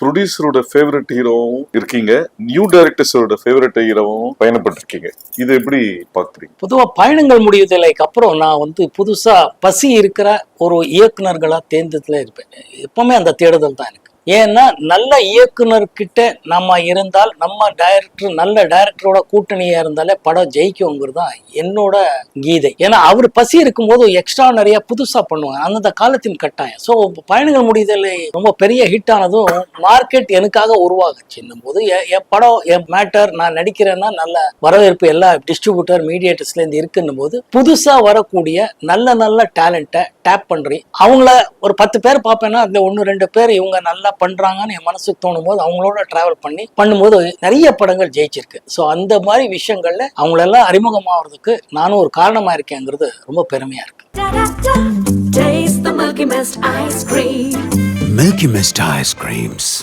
ப்ரொடியூசரோட favourite ஹீரோவும் இருக்கீங்க, new டைரக்டர்ஸோட favourite ஹீரோவும் பயணப்பட்டிருக்கீங்க. இது எப்படி பாக்குறீங்க? பொதுவா பயணங்கள் முடிவுதலைக்கு அப்புறம் நான் புதுசா பசி இருக்கிற ஒரு இயக்குனர்களா தேர்ந்ததுல இருப்பேன். எப்பவுமே அந்த தேடுதல் தான் எனக்கு. ஏன்னா நல்ல இயக்குனர்கிட்ட நம்ம இருந்தால், நம்ம டைரக்டர் நல்ல டைரக்டரோட கூட்டணியா இருந்தாலே படம் ஜெயிக்குங்கிறது தான் என்னோட கீதை. ஏன்னா அவர் பசி இருக்கும்போது எக்ஸ்ட்ரா நிறைய புதுசா பண்ணுவாங்க, அந்த காலத்தின் கட்டாயம். ஸோ பயணங்கள் முடிதலை ரொம்ப பெரிய ஹிட் ஆனதும் மார்க்கெட் எனக்காக உருவாகுச்சுன்னும் போது என் படம், என் மேட்டர், நான் நடிக்கிறேன்னா நல்ல வரவேற்பு எல்லா டிஸ்ட்ரிபியூட்டர் மீடியேட்டர்ஸ்ல இருந்து இருக்குன்னும் போது புதுசா வரக்கூடிய நல்ல நல்ல டேலண்ட்டை டேப் பண்றி அவங்கள ஒரு 10 பேர் பார்ப்பேன்னா அந்த 1-2 பேர் இவங்க நல்லா பண்றாங்கன்னு என் மனசுக்கு தோணும் போது அவங்களோட டிராவல் பண்ணும்போது நிறைய படங்கள் ஜெயிச்சிருக்கு. ஸோ அந்த மாதிரி விஷயங்கள்ல அவங்களெல்லாம் அறிமுகமாகிறதுக்கு நானும் ஒரு காரணமா இருக்கேங்கிறது ரொம்ப பெருமையா இருக்கு. Taste the Milky Mist ice cream. Milky Mist ice creams.